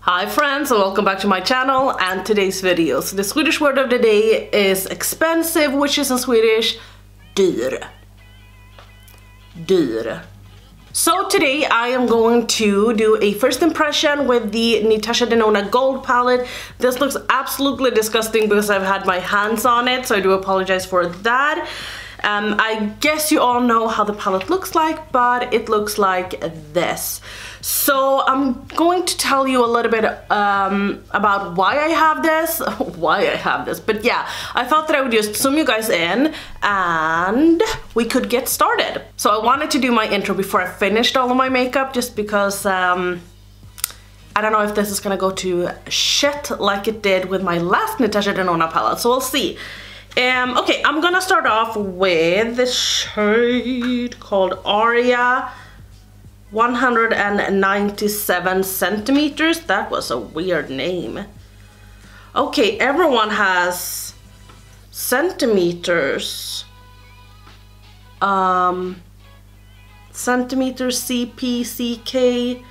Hi friends and welcome back to my channel and today's video. So the Swedish word of the day is expensive, which is in Swedish dyr. Dyr. So today I am going to do a first impression with the Natasha Denona Gold palette. This looks absolutely disgusting because I've had my hands on it, so I do apologize for that. I guess you all know how the palette looks like, but it looks like this. So I'm going to tell you a little bit about why I have this, but yeah, I thought that I would just zoom you guys in and we could get started. So I wanted to do my intro before I finished all of my makeup, just because I don't know if this is gonna go to shit like it did with my last Natasha Denona palette, so we'll see. Okay, I'm gonna start off with the shade called Aria 197 centimeters. That was a weird name. Okay, everyone has centimeters. Centimeters, CP, CK.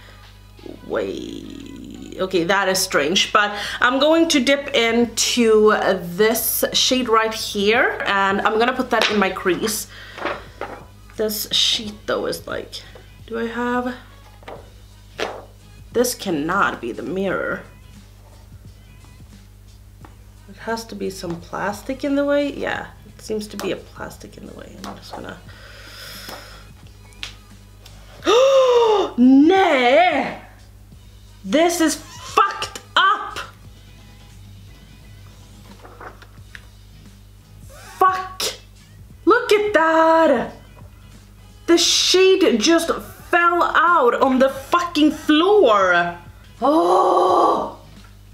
Wait, okay, that is strange, but I'm going to dip into this shade right here and I'm gonna put that in my crease. This sheet though is like, do I have, this cannot be the mirror. It has to be some plastic in the way. Yeah, it seems to be a plastic in the way. I'm just gonna, nee! This is fucked up! Fuck! Look at that! The shade just fell out on the fucking floor! Oh!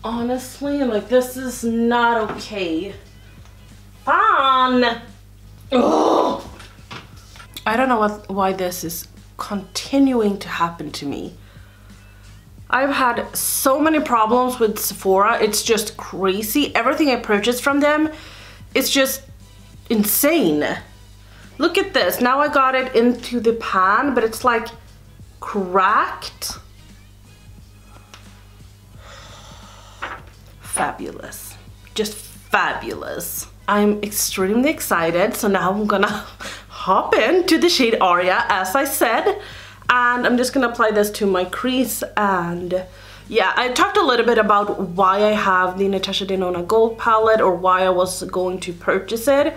Honestly, like, this is not okay. Fun! Oh! I don't know why this is continuing to happen to me. I've had so many problems with Sephora, it's just crazy. Everything I purchased from them, it's just insane. Look at this, now I got it into the pan, but it's like cracked. Fabulous, just fabulous. I'm extremely excited, so now I'm gonna hop into the shade Aria, as I said. And I'm just gonna apply this to my crease. And yeah, I talked a little bit about why I have the Natasha Denona Gold palette, or why I was going to purchase it.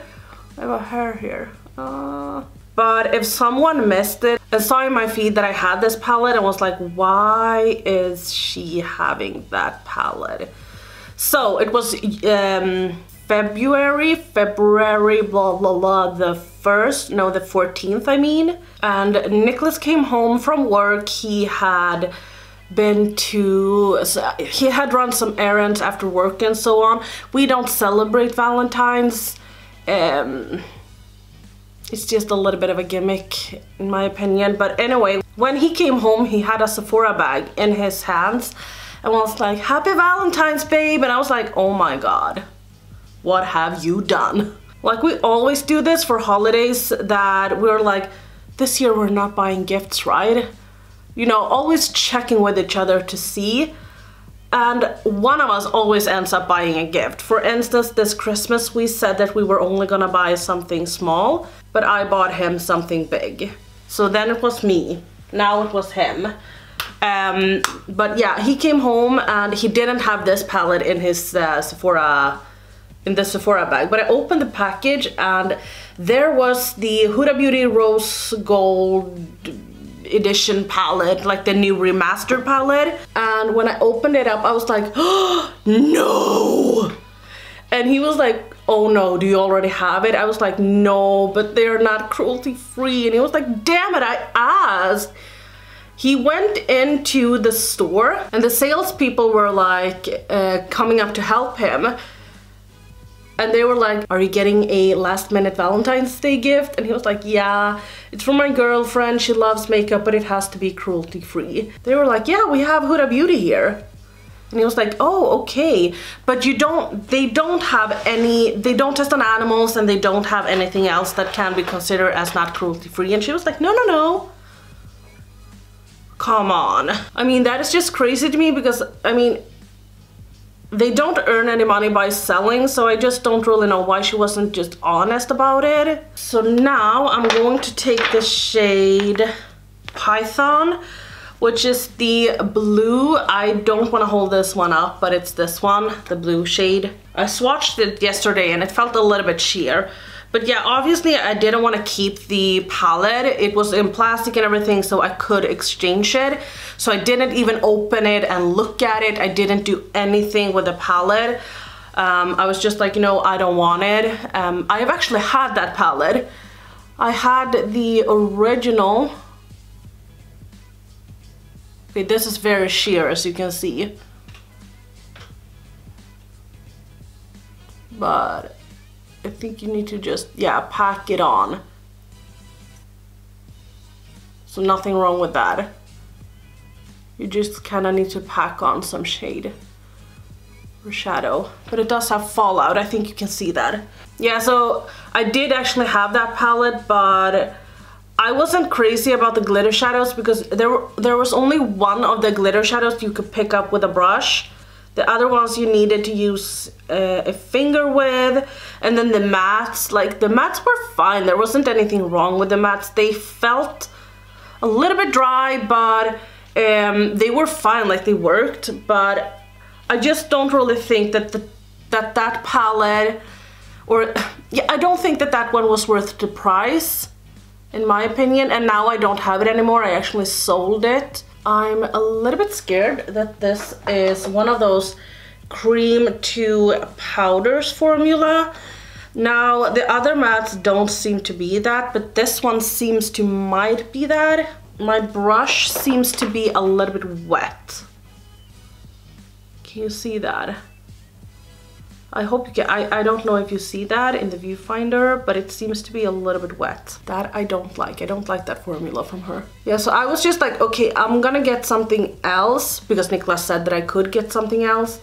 I have a hair here. But if someone missed it and saw in my feed that I had this palette and was like, why is she having that palette? So it was February, blah, blah, blah, the 14th, I mean. And Nicholas came home from work. He had been to, he had run some errands after work and so on. We don't celebrate Valentine's. It's just a little bit of a gimmick in my opinion. But anyway, when he came home, he had a Sephora bag in his hands and was like, "Happy Valentine's, babe." And I was like, oh my God, what have you done? Like, we always do this for holidays, that we're like, this year we're not buying gifts, right? You know, always checking with each other to see. And one of us always ends up buying a gift. For instance, this Christmas we said that we were only gonna buy something small, but I bought him something big. So then it was me, now it was him. But yeah, he came home and he didn't have this palette in his Sephora bag, but I opened the package and there was the Huda Beauty Rose Gold edition palette, like the new remastered palette. And when I opened it up, I was like, oh, no! And he was like, oh no, do you already have it? I was like, no, but they're not cruelty free. And he was like, damn it, I asked. He went into the store and the salespeople were like coming up to help him. And they were like, are you getting a last minute Valentine's Day gift? And he was like, yeah, it's for my girlfriend. She loves makeup, but it has to be cruelty free. They were like, yeah, we have Huda Beauty here. And he was like, oh, okay. But they don't test on animals and they don't have anything else that can be considered as not cruelty free. And she was like, no, no, no. Come on. I mean, that is just crazy to me because, I mean, they don't earn any money by selling, so I just don't really know why she wasn't just honest about it. So now I'm going to take the shade Python, which is the blue. I don't want to hold this one up, but it's this one, the blue shade. I swatched it yesterday and it felt a little bit sheer. But yeah, obviously I didn't want to keep the palette. It was in plastic and everything, so I could exchange it. So I didn't even open it and look at it. I didn't do anything with the palette. I was just like, you know, I don't want it. I have actually had that palette. I had the original. Okay, this is very sheer, as you can see. But I think you need to just, yeah, pack it on. So nothing wrong with that. You just kind of need to pack on some shade or shadow. But it does have fallout, I think you can see that. Yeah, so I did actually have that palette, but I wasn't crazy about the glitter shadows because there was only one of the glitter shadows you could pick up with a brush. The other ones you needed to use a finger with, and then the mattes, like the mattes were fine. There wasn't anything wrong with the mattes. They felt a little bit dry, but they were fine, like they worked. But I just don't really think that that palette, or yeah, I don't think that one was worth the price, in my opinion. And now I don't have it anymore. I actually sold it. I'm a little bit scared that this is one of those cream to powders formula. Now the other mattes don't seem to be that, but this one seems to might be that. My brush seems to be a little bit wet. Can you see that? I hope you can. I don't know if you see that in the viewfinder, but it seems to be a little bit wet. That I don't like. I don't like that formula from her. Yeah, so I was just like, okay, I'm gonna get something else because Niklas said that I could get something else.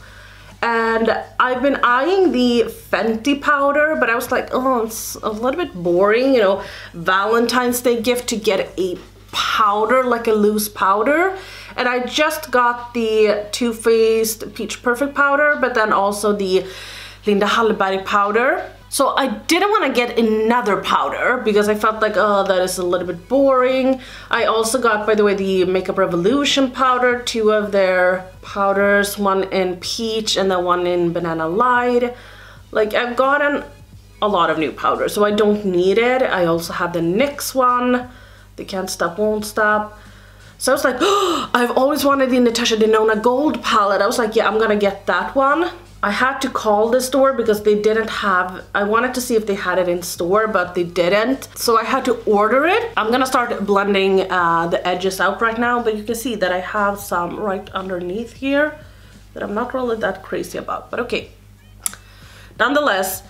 And I've been eyeing the Fenty powder, but I was like, oh, it's a little bit boring, you know, Valentine's Day gift to get a powder, like a loose powder. And I just got the Too Faced Peach Perfect powder, but then also the Linda Hallberg powder. So I didn't want to get another powder because I felt like, oh, that is a little bit boring. I also got, by the way, the Makeup Revolution powder, 2 of their powders, one in peach and then one in banana light. Like, I've gotten a lot of new powders, so I don't need it. I also have the NYX one, the Can't Stop Won't Stop. So I was like, oh, I've always wanted the Natasha Denona Gold palette. I was like, yeah, I'm gonna get that one. I had to call the store because they didn't have, I wanted to see if they had it in store, but they didn't. So I had to order it. I'm gonna start blending the edges out right now, but you can see that I have some right underneath here that I'm not really that crazy about, but okay. Nonetheless,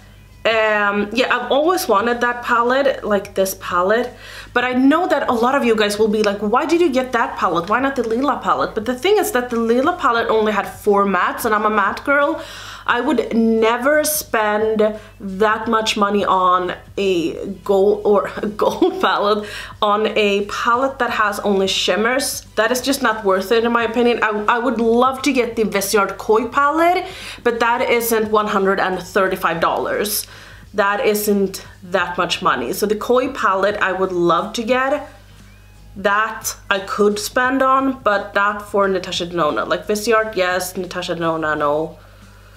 yeah, I've always wanted that palette, like this palette, but I know that a lot of you guys will be like, why did you get that palette? Why not the Lila palette? But the thing is that the Lila palette only had 4 mattes, and I'm a matte girl. I would never spend that much money on a gold palette, on a palette that has only shimmers. That is just not worth it in my opinion. I would love to get the Viseart Koi palette, but that isn't $135. That isn't that much money. So the Koi palette I would love to get. That I could spend on, but not for Natasha Denona. Like Viseart, yes, Natasha Denona, no.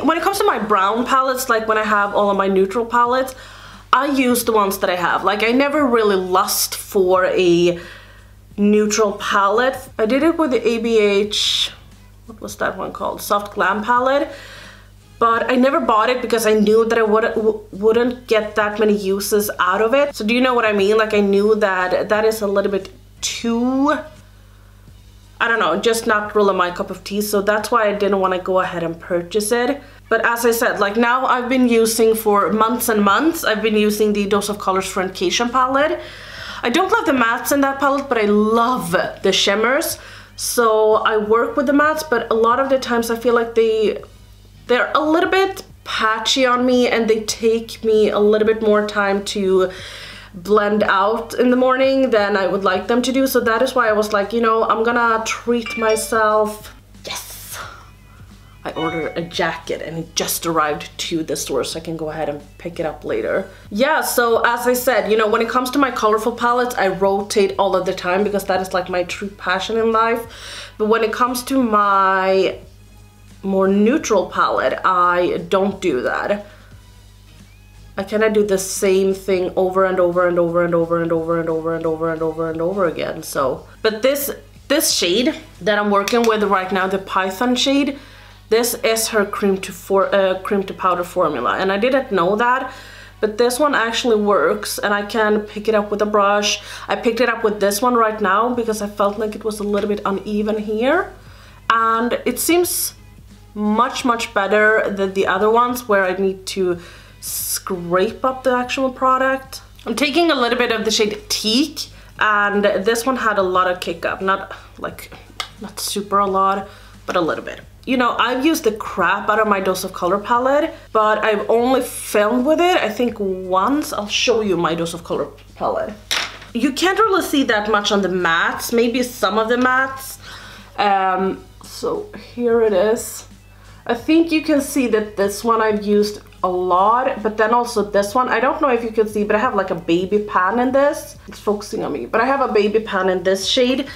When it comes to my brown palettes, like when I have all of my neutral palettes, I use the ones that I have. Like I never really lust for a neutral palette. I did it with the ABH, what was that one called? Soft Glam palette. But I never bought it because I knew that I wouldn't get that many uses out of it. So do you know what I mean? Like I knew that that is a little bit too, I don't know, just not really my cup of tea. So that's why I didn't want to go ahead and purchase it. But as I said, like now I've been using for months and months, I've been using the Dose of Colors Friendcation palette. I don't love the mattes in that palette, but I love the shimmers. So I work with the mattes, but a lot of the times I feel like they're a little bit patchy on me and they take me a little bit more time to blend out in the morning than I would like them to do. So that is why I was like, you know, I'm gonna treat myself. Yes! I ordered a jacket and it just arrived to the store, so I can go ahead and pick it up later. Yeah, so as I said, you know, when it comes to my colorful palettes, I rotate all of the time because that is like my true passion in life. But when it comes to my more neutral palette, I don't do that. I kind of do the same thing over and over and over and over and over and over and over and over and over again. So, but this shade that I'm working with right now, the Python shade, this is her cream to powder formula, and I didn't know that, but this one actually works, and I can pick it up with a brush. I picked it up with this one right now because I felt like it was a little bit uneven here, and it seems much better than the other ones where I need to scrape up the actual product. I'm taking a little bit of the shade Teak, and this one had a lot of kick up, not super a lot, but a little bit. You know, I've used the crap out of my Dose of Color palette, but I've only filmed with it, I think once. I'll show you my Dose of Color palette. You can't really see that much on the mattes, maybe some of the mattes. So here it is. I think you can see that this one I've used a lot, but then also this one, I don't know if you can see, but I have like a baby pan in this. It's focusing on me, but I have a baby pan in this shade,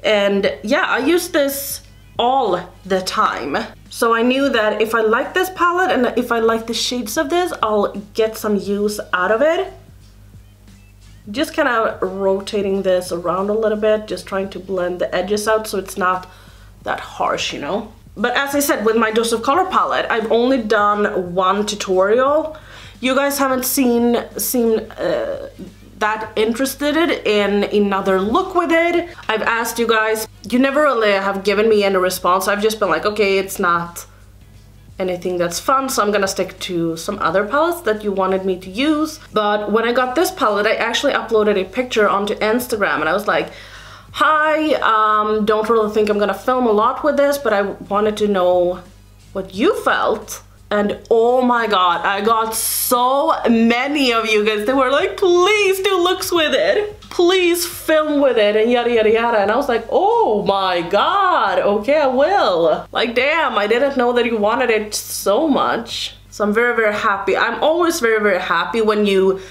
and yeah, I use this all the time. So I knew that if I like this palette and if I like the shades of this, I'll get some use out of it. Just kind of rotating this around a little bit, just trying to blend the edges out so it's not that harsh, you know. But as I said, with my Dose of Color palette, I've only done one tutorial. You guys haven't seen that interested in another look with it. I've asked you guys, you never really have given me any response. I've just been like, okay, it's not anything that's fun, so I'm gonna stick to some other palettes that you wanted me to use. But when I got this palette, I actually uploaded a picture onto Instagram, and I was like, hi, don't really think I'm gonna film a lot with this, but I wanted to know what you felt. And oh my god, I got so many of you guys that were like, please do looks with it, please film with it, and yada yada yada. And I was like, oh my god, okay, I will. Like, damn, I didn't know that you wanted it so much. So I'm very happy. I'm always very happy when you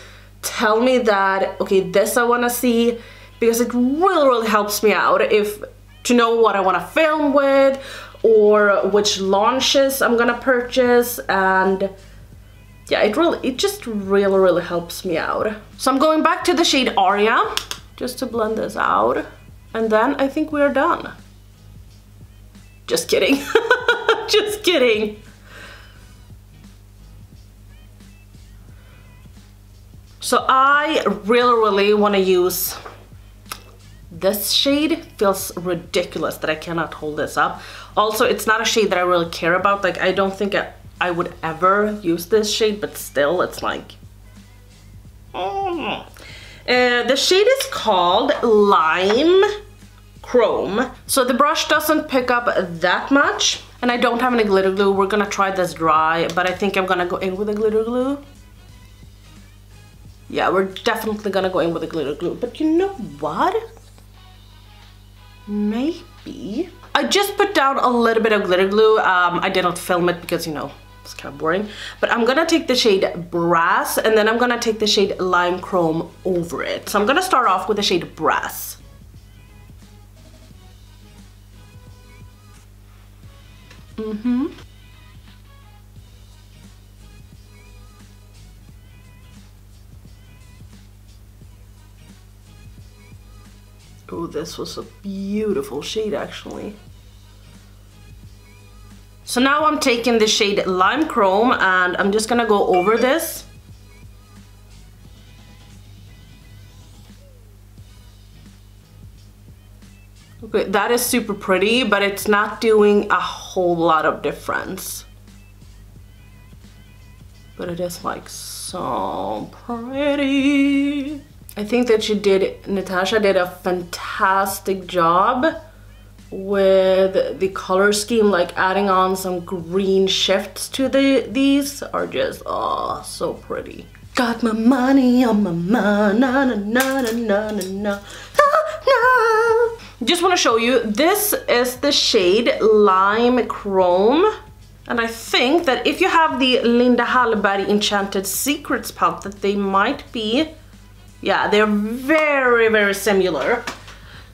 tell me that, okay, this I want to see, because it really helps me out to know what I want to film with, or which launches I'm gonna purchase. And yeah, it just really helps me out. So I'm going back to the shade Aria just to blend this out, and then I think we're done. Just kidding. Just kidding. So I really want to use this shade. Feels ridiculous that I cannot hold this up. Also, it's not a shade that I really care about. Like, I don't think I would ever use this shade, but still, it's like... the shade is called Lime Chrome. So the brush doesn't pick up that much, and I don't have any glitter glue. We're gonna try this dry, but I think I'm gonna go in with a glitter glue. Yeah, we're definitely gonna go in with a glitter glue. But you know what? Maybe I just put down a little bit of glitter glue. I didn't film it because, you know, it's kind of boring. But I'm gonna take the shade Brass, and then I'm gonna take the shade Lime Chrome over it. So I'm gonna start off with the shade Brass. Oh, this was a beautiful shade, actually. So now I'm taking the shade Lime Chrome, and I'm just gonna go over this. Okay, that is super pretty, but it's not doing a whole lot of difference. But it is like so pretty. I think that Natasha did a fantastic job with the color scheme, like adding on some green shifts to these are just, oh, so pretty. Got my money on my mind, na na na na na na na na. Just want to show you, this is the shade Lime Chrome. And I think that if you have the Linda Hallberg Enchanted Secrets palette, that they might be, yeah, they're very, very similar.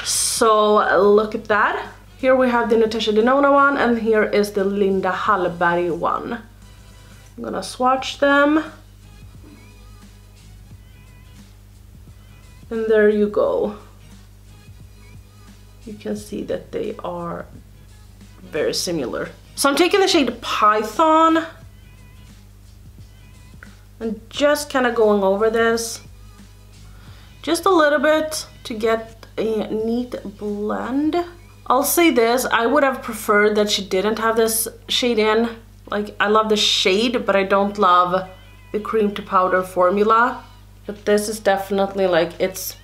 So look at that. Here we have the Natasha Denona one, and here is the Linda Hallberg one. I'm gonna swatch them. And there you go. You can see that they are very similar. So I'm taking the shade Python and just kind of going over this just a little bit to get a neat blend. I'll say this, I would have preferred that she didn't have this shade in. Like, I love the shade, but I don't love the cream to powder formula. But this is definitely like, it's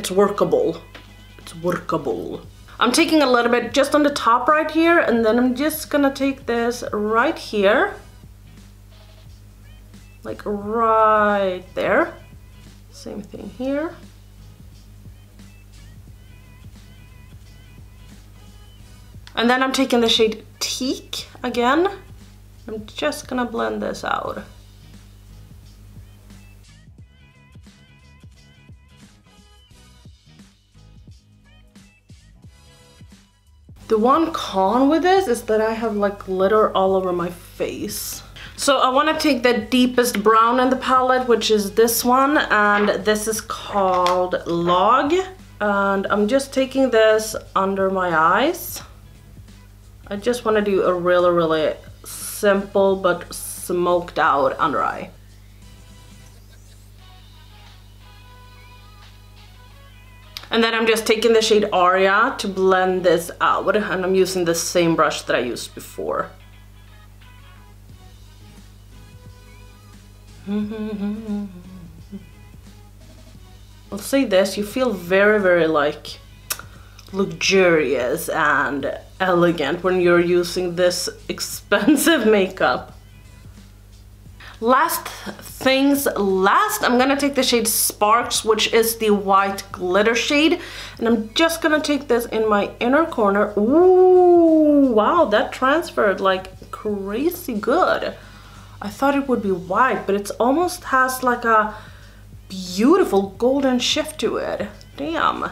workable. It's workable. I'm taking a little bit just on the top right here, and then I'm just gonna take this right here. Like right there. Same thing here. And then I'm taking the shade Teak again. I'm just gonna blend this out. The one con with this is that I have like glitter all over my face. So I want to take the deepest brown in the palette, which is this one, and this is called Log. And I'm just taking this under my eyes. I just want to do a really, really simple but smoked out under eye. And then I'm just taking the shade Aria to blend this out, and I'm using the same brush that I used before. I'll say this, you feel very, very like luxurious and elegant when you're using this expensive makeup. Last things last, I'm gonna take the shade Sparks, which is the white glitter shade, and I'm just gonna take this in my inner corner. Ooh, wow, that transferred like crazy good. I thought it would be white, but it almost has like a beautiful golden shift to it. Damn,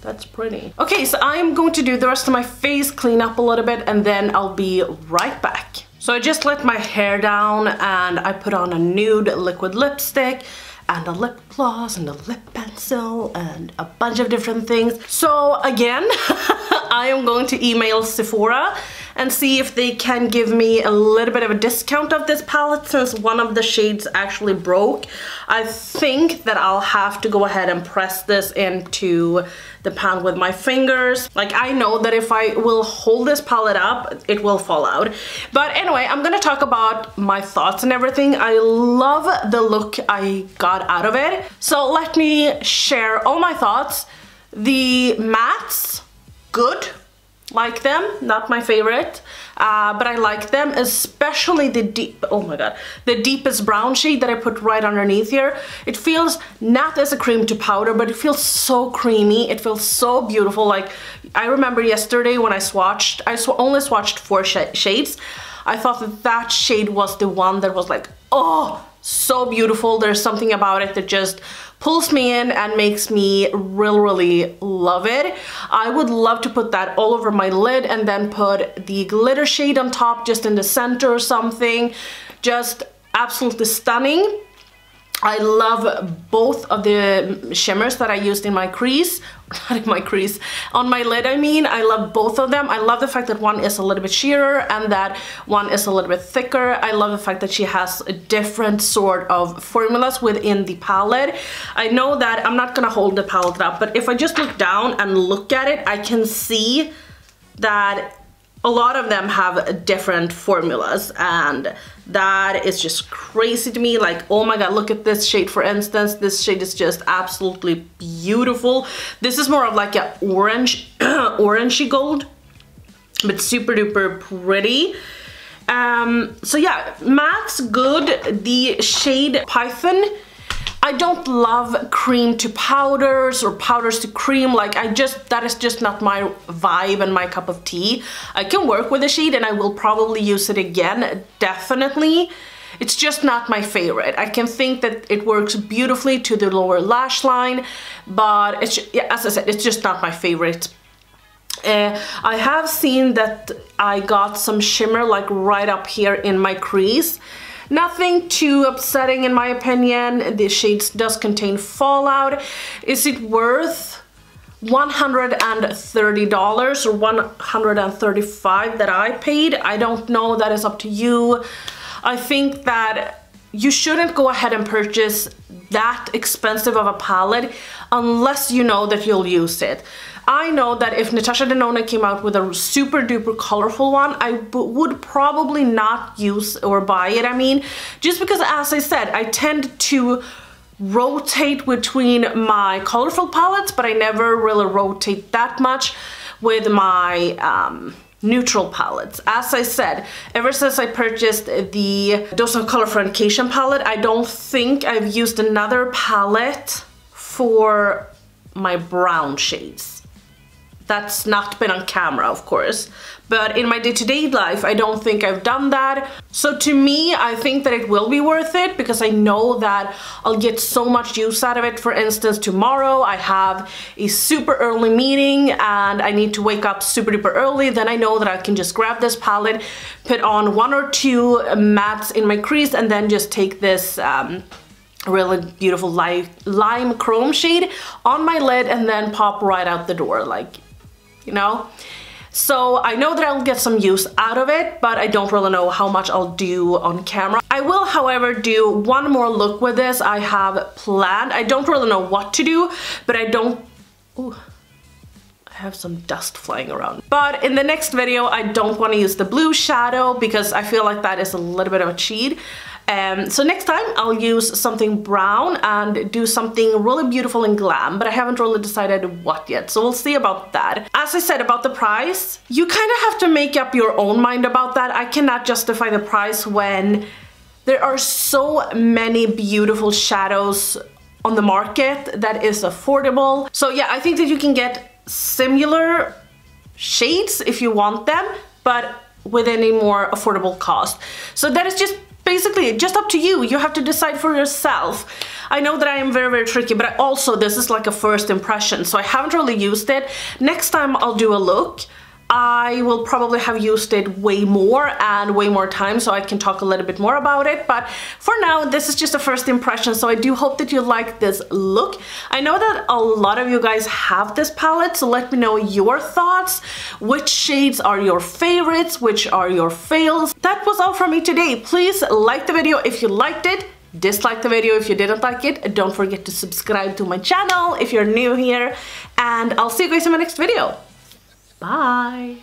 that's pretty. Okay, so I am going to do the rest of my face, clean up a little bit, and then I'll be right back. So I just let my hair down and I put on a nude liquid lipstick and a lip gloss and a lip pencil and a bunch of different things. So again, I am going to email Sephora and see if they can give me a little bit of a discount of this palette since one of the shades actually broke. I think that I'll have to go ahead and press this into the pan with my fingers. Like, I know that if I will hold this palette up, it will fall out. But anyway, I'm gonna talk about my thoughts and everything. I love the look I got out of it. So let me share all my thoughts. The mattes, good. Like them, not my favorite, but I like them, especially the deep, oh my god, the deepest brown shade that I put right underneath here. It feels not as a cream to powder, but it feels so creamy. It feels so beautiful. Like, I remember yesterday when I swatched, only swatched 4 shades. I thought that that shade was the one that was like, oh, so beautiful. There's something about it that just pulls me in and makes me really love it. I would love to put that all over my lid and then put the glitter shade on top just in the center or something. Just absolutely stunning. I love both of the shimmers that I used in my crease, not in my crease, on my lid I mean. I love both of them. I love the fact that one is a little bit sheerer and that one is a little bit thicker. I love the fact that she has a different sort of formulas within the palette. I know that I'm not gonna hold the palette up, but if I just look down and look at it, I can see that a lot of them have different formulas, and that is just crazy to me. Like, oh my god, look at this shade, for instance. This shade is just absolutely beautiful. This is more of like a orange orangey gold, but super duper pretty. So yeah, matte's good. The shade Python I don't love cream to powders or powders to cream. Like that is just not my vibe and my cup of tea. I can work with the shade and I will probably use it again, definitely. It's just not my favorite. I can think that it works beautifully to the lower lash line, but it's, yeah, as I said, it's just not my favorite. I have seen that I got some shimmer like right up here in my crease. Nothing too upsetting in my opinion. The shades does contain fallout. Is it worth $130 or $135 that I paid? I don't know, that is up to you. I think that you shouldn't go ahead and purchase that expensive of a palette unless you know that you'll use it. I know that if Natasha Denona came out with a super duper colorful one, I would probably not use or buy it. I mean, just because, as I said, I tend to rotate between my colorful palettes, but I never really rotate that much with my neutral palettes. As I said, ever since I purchased the Dose of Color Friendcation palette, I don't think I've used another palette for my brown shades. That's not been on camera, of course, but in my day-to-day life, I don't think I've done that. So to me, I think that it will be worth it because I know that I'll get so much use out of it. For instance, tomorrow I have a super early meeting and I need to wake up super duper early. Then I know that I can just grab this palette, put on 1 or 2 mattes in my crease, and then just take this really beautiful lime chrome shade on my lid and then pop right out the door, like, you know. So I know that I'll get some use out of it, but I don't really know how much I'll do on camera. I will, however, do one more look with this I have planned. I don't really know what to do, but I don't... Ooh, I have some dust flying around. But in the next video, I don't want to use the blue shadow because I feel like that is a little bit of a cheat. So next time I'll use something brown and do something really beautiful and glam, but I haven't really decided what yet, so we'll see about that. As I said about the price, you kind of have to make up your own mind about that. I cannot justify the price when there are so many beautiful shadows on the market that is affordable. So yeah, I think that you can get similar shades if you want them, but with any more affordable cost. So that is just basically just up to you. You have to decide for yourself. I know that I am very, very tricky, but I also, this is like a first impression, so I haven't really used it. Next time I'll do a look, I will probably have used it way more and way more time, so I can talk a little bit more about it. But for now, this is just a first impression, so I do hope that you like this look. I know that a lot of you guys have this palette, so let me know your thoughts. Which shades are your favorites? Which are your fails? That was all from me today. Please like the video if you liked it. Dislike the video if you didn't like it. Don't forget to subscribe to my channel if you're new here. And I'll see you guys in my next video. Bye!